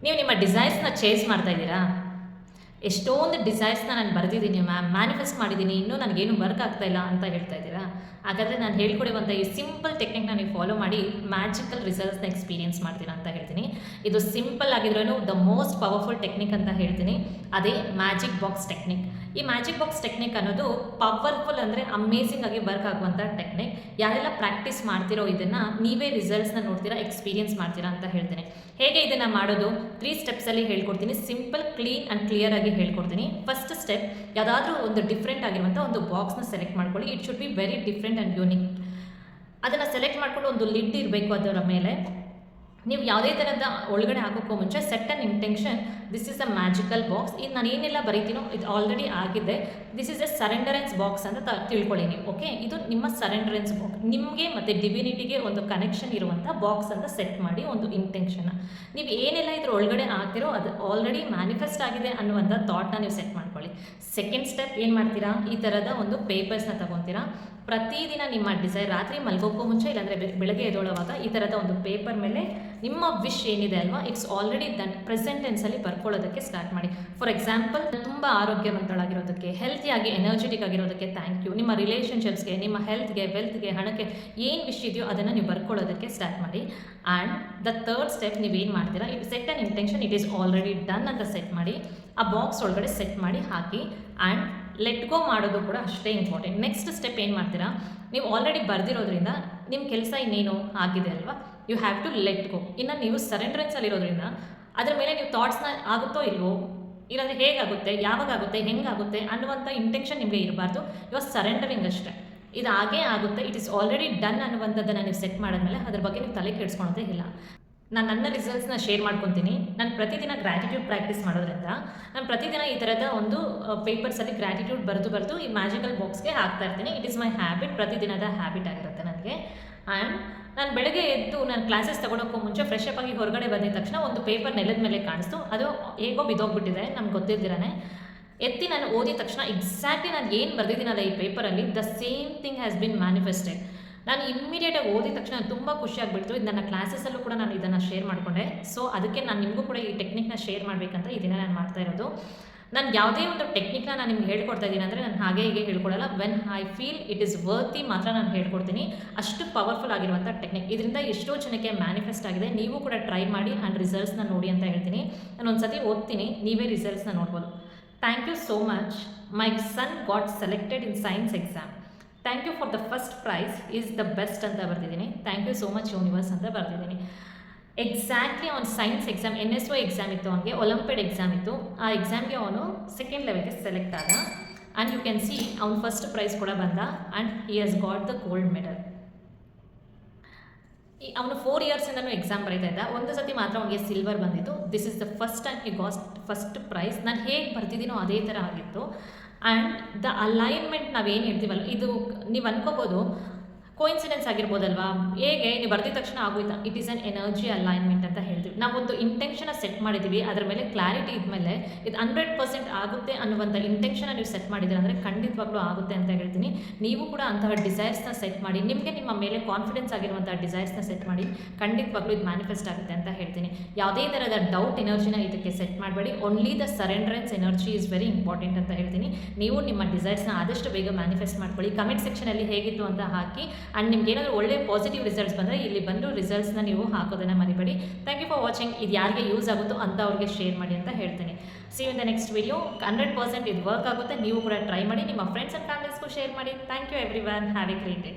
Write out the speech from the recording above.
ನೀವು ನಿಮ್ಮ ಡಿಸೈರ್ಸ್ನ ಚೇಂಜ್ ಮಾಡ್ತಾ ಇದ್ದೀರಾ? ಎಷ್ಟೊಂದು ಡಿಸೈರ್ಸ್ನ ನಾನು ಬರೆದಿದ್ದೀನಿ ಮ್ಯಾಮ್, ಮ್ಯಾನಿಫೆಸ್ಟ್ ಮಾಡಿದ್ದೀನಿ, ಇನ್ನೂ ನನಗೇನು ವರ್ಕ್ ಆಗ್ತಾ ಇಲ್ಲ ಅಂತ ಹೇಳ್ತಾ ಇದ್ದೀರಾ? ಹಾಗಾದರೆ ನಾನು ಹೇಳ್ಕೊಡುವಂಥ ಈ ಸಿಂಪಲ್ ಟೆಕ್ನಿಕ್ನ ನೀವು ಫಾಲೋ ಮಾಡಿ ಮ್ಯಾಜಿಕಲ್ ರಿಸಲ್ಟ್ಸ್ನ ಎಕ್ಸ್ಪೀರಿಯನ್ಸ್ ಮಾಡ್ತೀರಾ ಅಂತ ಹೇಳ್ತೀನಿ. ಇದು ಸಿಂಪಲ್ ಆಗಿದ್ರೂ ದ ಮೋಸ್ಟ್ ಪವರ್ಫುಲ್ ಟೆಕ್ನಿಕ್ ಅಂತ ಹೇಳ್ತೀನಿ. ಅದೇ ಮ್ಯಾಜಿಕ್ ಬಾಕ್ಸ್ ಟೆಕ್ನಿಕ್. ಈ ಮ್ಯಾಜಿಕ್ ಬಾಕ್ಸ್ ಟೆಕ್ನಿಕ್ ಅನ್ನೋದು ಪವರ್ಫುಲ್ ಅಂದರೆ ಅಮೇಝಿಂಗ್ ಆಗಿ ವರ್ಕ್ ಆಗುವಂಥ ಟೆಕ್ನಿಕ್. ಯಾರೆಲ್ಲ ಪ್ರಾಕ್ಟೀಸ್ ಮಾಡ್ತಿರೋ ಇದನ್ನು ನೀವೇ ರಿಸಲ್ಟ್ಸ್ನ ನೋಡ್ತೀರಾ, ಎಕ್ಸ್ಪೀರಿಯನ್ಸ್ ಮಾಡ್ತೀರಾ ಅಂತ ಹೇಳ್ತೀನಿ. ಹೇಗೆ ಇದನ್ನು ಮಾಡೋದು 3 ಸ್ಟೆಪ್ಸಲ್ಲಿ ಹೇಳ್ಕೊಡ್ತೀನಿ. ಸಿಂಪಲ್, ಕ್ಲೀನ್ ಆ್ಯಂಡ್ ಕ್ಲಿಯರ್ ಆಗಿ ಹೇಳ್ಕೊಡ್ತೀನಿ. ಫಸ್ಟ್ ಸ್ಟೆಪ್, ಯಾವುದಾದ್ರೂ ಒಂದು ಡಿಫ್ರೆಂಟ್ ಆಗಿರುವಂಥ ಒಂದು ಬಾಕ್ಸ್ನ ಸೆಲೆಕ್ಟ್ ಮಾಡ್ಕೊಳ್ಳಿ. It should be very different and unique. ಅದನ್ನು ಸೆಲೆಕ್ಟ್ ಮಾಡಿಕೊಂಡು ಒಂದು ಲಿಡ್ ಇರಬೇಕು ಅದರ ಮೇಲೆ. ನೀವು ಯಾವುದೇ ಥರದ ಒಳಗಡೆ ಹಾಕೋಕ್ಕೂ ಮುಂಚೆ set an intention, this is a magical box. ಇದು ನಾನು ಏನೆಲ್ಲ ಬರೀತೀನೋ ಇದು ಆಲ್ರೆಡಿ ಆಗಿದೆ. ದಿಸ್ ಇಸ್ ಎ ಸರೆಂಡರೆನ್ಸ್ ಬಾಕ್ಸ್ ಅಂತ ತಿಳ್ಕೊಳ್ಳಿ ನೀವು. ಓಕೆ, ಇದು ನಿಮ್ಮ ಸರೆಂಡರೆನ್ಸ್ ಬಾಕ್ಸ್. ನಿಮಗೆ ಮತ್ತು ಡಿವಿನಿಟಿಗೆ ಒಂದು ಕನೆಕ್ಷನ್ ಇರುವಂಥ ಬಾಕ್ಸ್ ಅಂತ ಸೆಟ್ ಮಾಡಿ ಒಂದು ಇಂಟೆನ್ಷನ್. ನೀವು ಏನೆಲ್ಲ ಇದ್ರ ಒಳಗಡೆ ಆಗ್ತಿರೋ ಅದು ಆಲ್ರೆಡಿ ಮ್ಯಾನಿಫೆಸ್ಟ್ ಆಗಿದೆ ಅನ್ನುವಂಥ ಥಾಟ್ನ ನೀವು ಸೆಟ್ ಮಾಡ್ಕೊಳ್ಳಿ. ಸೆಕೆಂಡ್ ಸ್ಟೆಪ್ ಏನು ಮಾಡ್ತೀರಾ, ಈ ಥರದ ಒಂದು ಪೇಪರ್ಸ್ನ ತಗೊತೀರಾ. ಪ್ರತಿದಿನ ನಿಮ್ಮ ಡಿಸೈರ್ ರಾತ್ರಿ ಮಲ್ಗೋಕ್ಕೂ ಮುಂಚೆ ಇಲ್ಲಾಂದರೆ ಬೆಳಗ್ಗೆ ಎದ್ದೇಳುವಾಗ ಈ ಥರದ ಒಂದು ಪೇಪರ್ ಮೇಲೆ ನಿಮ್ಮ ವಿಶ್ ಏನಿದೆ ಅಲ್ವಾ, ಇಟ್ಸ್ ಆಲ್ರೆಡಿ ಡನ್, ಪ್ರೆಸೆಂಟ್ ಟೆನ್ಸಲ್ಲಿ ಬರ್ಕೊಳ್ಳೋದಕ್ಕೆ ಸ್ಟಾರ್ಟ್ ಮಾಡಿ. ಫಾರ್ ಎಕ್ಸಾಂಪಲ್, ತುಂಬ ಆರೋಗ್ಯವಂತಳಾಗಿರೋದಕ್ಕೆ, ಹೆಲ್ತಿಯಾಗಿ ಎನರ್ಜೆಟಿಕ್ ಆಗಿರೋದಕ್ಕೆ ಥ್ಯಾಂಕ್ ಯು. ನಿಮ್ಮ ರಿಲೇಷನ್ಶಿಪ್ಸ್ಗೆ, ನಿಮ್ಮ ಹೆಲ್ತ್ಗೆ, ವೆಲ್ತ್ಗೆ, ಹಣಕ್ಕೆ ಏನು ವಿಶ್ ಇದೆಯೋ ಅದನ್ನು ನೀವು ಬರ್ಕೊಳ್ಳೋದಕ್ಕೆ ಸ್ಟಾರ್ಟ್ ಮಾಡಿ. ಆ್ಯಂಡ್ ದ ಥರ್ಡ್ ಸ್ಟೆಪ್, ನೀವೇನು ಮಾಡ್ತೀರಾ, it set on intention, it is already done ಅಂತ ಸೆಟ್ ಮಾಡಿ. ಆ ಬಾಕ್ಸ್ ಒಳಗಡೆ ಸೆಟ್ ಮಾಡಿ ಹಾಕಿ. ಆ್ಯಂಡ್ ಲೆಟ್ ಗೋ ಮಾಡೋದು ಕೂಡ ಅಷ್ಟೇ ಇಂಪಾರ್ಟೆಂಟ್. ನೆಕ್ಸ್ಟ್ ಸ್ಟೆಪ್ ಏನು ಮಾಡ್ತೀರಾ, ನೀವು ಆಲ್ರೆಡಿ ಬರೆದಿರೋದ್ರಿಂದ ನಿಮ್ಮ ಕೆಲಸ ಇನ್ನೇನು ಆಗಿದೆ ಅಲ್ವಾ, you have to let go. ಇನ್ನು ನೀವು ಸರೆಂಡ್ರೆನ್ಸಲ್ಲಿರೋದ್ರಿಂದ ಅದರ ಮೇಲೆ ನೀವು ಥಾಟ್ಸ್ನ ಆಗುತ್ತೋ ಇಲ್ವೋ, ಇಲ್ಲಾಂದರೆ ಹೇಗಾಗುತ್ತೆ, ಯಾವಾಗುತ್ತೆ, ಹೆಂಗಾಗುತ್ತೆ ಅನ್ನುವಂಥ ಇಂಟೆನ್ಷನ್ ನಿಮಗೆ ಇರಬಾರ್ದು. ಇವಾಗ ಸರೆಂಡರಿಂಗ್ ಅಷ್ಟೇ, ಇದು ಹಾಗೇ ಆಗುತ್ತೆ, ಇಟ್ ಈಸ್ ಆಲ್ರೆಡಿ ಡನ್ ಅನ್ನುವಂಥದ್ದನ್ನು ನೀವು ಸೆಟ್ ಮಾಡಿದ್ಮೇಲೆ ಅದ್ರ ಬಗ್ಗೆ ನೀವು ತಲೆ ಕೆಡಿಸ್ಕೊಳೋದೇ ಇಲ್ಲ. ನಾನು ನನ್ನ ರಿಸಲ್ಟ್ಸ್ನ ಶೇರ್ ಮಾಡ್ಕೊತೀನಿ. ನಾನು ಪ್ರತಿದಿನ ಗ್ರ್ಯಾಟಿಟ್ಯೂಡ್ ಪ್ರಾಕ್ಟೀಸ್ ಮಾಡೋದ್ರಿಂದ ನಾನು ಪ್ರತಿದಿನ ಈ ಥರದ ಒಂದು ಪೇಪರ್ಸಲ್ಲಿ ಗ್ರ್ಯಾಟಿಟ್ಯೂಡ್ ಬರೆದು ಈ ಮ್ಯಾಜಿಕಲ್ ಬಾಕ್ಸ್ಗೆ ಹಾಕ್ತಾ ಇರ್ತೀನಿ. ಇಟ್ ಈಸ್ ಮೈ ಹ್ಯಾಬಿಟ್, ಪ್ರತಿದಿನದ ಹ್ಯಾಬಿಟ್ ಆಗಿರುತ್ತೆ ನನಗೆ. ಆ್ಯಂಡ್ ನಾನು ಬೆಳಗ್ಗೆ ಎದ್ದು ನಾನು ಕ್ಲಾಸಸ್ ತೊಗೊಳೋಕ್ಕೂ ಮುಂಚೆ ಫ್ರೆಶ್ ಅಪ್ ಆಗಿ ಹೊರಗಡೆ ಬಂದಿದ ತಕ್ಷಣ ಒಂದು ಪೇಪರ್ ನೆಲದ ಮೇಲೆ ಕಾಣಿಸ್ತು. ಅದು ಹೇಗೋ ಬಿದ್ದೋಗ್ಬಿಟ್ಟಿದೆ, ನಮ್ಗೆ ಗೊತ್ತಿದ್ದಿರೇ ಎತ್ತಿ ನಾನು ಓದಿದ ತಕ್ಷಣ ಎಕ್ಸಾಕ್ಟ್ಲಿ ನಾನು ಏನು ಬರೆದಿದ್ದೀನಲ್ಲ ಈ ಪೇಪರಲ್ಲಿ, the same thing has been manifested. ನಾನು ಇಮ್ಮಿಡಿಯೇಟಾಗಿ ಓದಿದ ತಕ್ಷಣ ತುಂಬ ಖುಷಿಯಾಗಿಬಿಡ್ತು. ಇದು ನನ್ನ ಕ್ಲಾಸಸ್ಸಲ್ಲೂ ಕೂಡ ನಾನು ಇದನ್ನು ಶೇರ್ ಮಾಡಿಕೊಂಡೆ. ಸೊ ಅದಕ್ಕೆ ನಾನು ನಿಮಗೂ ಕೂಡ ಈ ಟೆಕ್ನಿಕ್ನ ಶೇರ್ ಮಾಡಬೇಕಂತ ಇದನ್ನು ನಾನು ಮಾಡ್ತಾ ಇರೋದು. ನಾನು ಯಾವುದೇ ಒಂದು ಟೆಕ್ನಿಕ್ನ ನಾನು ನಿಮ್ಗೆ ಹೇಳ್ಕೊಡ್ತಾ ಇದ್ದೀನಿ ಅಂದರೆ ನಾನು ಹಾಗೆ ಹೀಗೆ ಹೇಳ್ಕೊಡಲ್ಲ. When I feel it is worthy ಮಾತ್ರ ನಾನು ಹೇಳ್ಕೊಡ್ತೀನಿ. ಅಷ್ಟು ಪವರ್ಫುಲ್ ಆಗಿರುವಂಥ ಟೆಕ್ನಿಕ್. ಇದರಿಂದ ಎಷ್ಟೋ ಜನಕ್ಕೆ ಮ್ಯಾನಿಫೆಸ್ಟ್ ಆಗಿದೆ. ನೀವು ಕೂಡ ಟ್ರೈ ಮಾಡಿ ಆ್ಯಂಡ್ ರಿಸಲ್ಟ್ಸ್ನ ನೋಡಿ ಅಂತ ಹೇಳ್ತೀನಿ. ನಾನು ಒಂದು ಸತಿ ಓದ್ತೀನಿ, ನೀವೇ ರಿಸಲ್ಟ್ಸ್ನ ನೋಡ್ಬೋದು. Thank you so much. My son got selected in science exam. Thank you for the first prize is the best ಅಂತ ಬರ್ತಿದ್ದೀನಿ. Thank you so much universe ಅಂತ ಬರ್ತಿದ್ದೀನಿ. ಎಕ್ಸಾಕ್ಟ್ಲಿ ಅವ್ನು ಸೈನ್ಸ್ ಎಕ್ಸಾಮ್, NSO ಎಕ್ಸಾಮ್ ಇತ್ತು, ಅವನಿಗೆ ಒಲಿಂಪಿಯಾಡ್ ಎಕ್ಸಾಮ್ ಇತ್ತು. ಆ ಎಕ್ಸಾಮ್ಗೆ ಅವನು ಸೆಕೆಂಡ್ ಲೆವೆಲ್ಗೆ ಸೆಲೆಕ್ಟ್ ಆದ. ಆ್ಯಂಡ್ ಯು ಕ್ಯಾನ್ ಸಿ ಅವ್ನು ಫಸ್ಟ್ ಪ್ರೈಸ್ ಕೂಡ ಬಂದ. And he has got the gold medal. ಅವನು 4 ಇಯರ್ಸಿಂದನೂ ಎಕ್ಸಾಮ್ ಬರೀತಾ ಇದ್ದ. ಒಂದು ಸತಿ ಮಾತ್ರ ಅವನಿಗೆ ಸಿಲ್ವರ್ ಬಂದಿತ್ತು. This is the first time he got first prize. ನಾನು ಹೇಗೆ ಬರ್ತಿದ್ದೀನೋ ಅದೇ ಥರ ಆಗಿತ್ತು. ಆ್ಯಂಡ್ ದ ಅಲೈನ್ಮೆಂಟ್ ನಾವೇನು ಹೇಳ್ತೀವಲ್ಲ, ಇದು ನೀವು ಅನ್ಕೋಬೋದು ಕೋಇನ್ಸಿಡೆನ್ಸ್ ಆಗಿರ್ಬೋದಲ್ವಾ, ಹೇಗೆ ನೀವು ಬರ್ದಿದ ತಕ್ಷಣ ಆಗೋಯ್ತಾ, it is an energy alignment ಅಂತ ಹೇಳ್ತೀವಿ. ನಾವೊಂದು ಇಂಟೆನ್ಷನ ಸೆಟ್ ಮಾಡಿದ್ದೀವಿ, ಅದರ ಮೇಲೆ ಕ್ಲಾರಿಟಿ ಇದ್ಮೇಲೆ ಇದು 100% ಆಗುತ್ತೆ ಅನ್ನುವಂಥ ಇಂಟೆನ್ಷನ ನೀವು ಸೆಟ್ ಮಾಡಿದ್ದೀರ ಅಂದರೆ ಖಂಡಿತವಾಗ್ಲೂ ಆಗುತ್ತೆ ಅಂತ ಹೇಳ್ತೀನಿ. ನೀವು ಕೂಡ ಅಂತಹ ಡಿಸೈರ್ಸ್ನ ಸೆಟ್ ಮಾಡಿ, ನಿಮಗೆ ನಿಮ್ಮ ಮೇಲೆ ಕಾನ್ಫಿಡೆನ್ಸ್ ಆಗಿರುವಂಥ ಡಿಸೈರ್ಸ್ನ ಸೆಟ್ ಮಾಡಿ, ಖಂಡಿತವಾಗ್ಲೂ ಇದು ಮ್ಯಾನಿಫೆಸ್ಟ್ ಆಗುತ್ತೆ ಅಂತ ಹೇಳ್ತೀನಿ. ಯಾವುದೇ ಥರದ ಡೌಟ್ ಎನರ್ಜಿನ ಇದಕ್ಕೆ ಸೆಟ್ ಮಾಡಬೇಡಿ. Only the surrenderance energy is very important ಅಂತ ಹೇಳ್ತೀನಿ. ನೀವು ನಿಮ್ಮ ಡಿಸೈರ್ಸ್ನ ಆದಷ್ಟು ಬೇಗ ಮ್ಯಾನಿಫೆಸ್ಟ್ ಮಾಡ್ಕೊಳ್ಳಿ. ಕಮೆಂಟ್ ಸೆಕ್ಷನಲ್ಲಿ ಹೇಗಿತ್ತು ಅಂತ ಹಾಕಿ. ಆ್ಯಂಡ್ ನಿಮ್ಗೆ ಏನಾದರೂ ಒಳ್ಳೆ ಪಾಸಿಟಿವ್ ರಿಸಲ್ಟ್ಸ್ ಬಂದರೆ ಇಲ್ಲಿ ಬಂದು ರಿಸಲ್ಟ್ಸ್ನ ನೀವು ಹಾಕೋದನ್ನು ಮರಿಬೇಡಿ. Thank you for watching. ಇದು ಯಾರಿಗೆ ಯೂಸ್ ಆಗುತ್ತೋ ಅಂತ ಅವ್ರಿಗೆ ಶೇರ್ ಮಾಡಿ ಅಂತ ಹೇಳ್ತೀನಿ. See you in the next video. 100% ಇದು ವರ್ಕ್ ಆಗುತ್ತೆ. ನೀವು ಕೂಡ ಟ್ರೈ ಮಾಡಿ, ನಿಮ್ಮ ಫ್ರೆಂಡ್ಸ್ ಆ್ಯಂಡ್ ಫ್ಯಾಮಿಲೀಸ್ಗೂ ಶೇರ್ ಮಾಡಿ. Thank you everyone. Have a great day.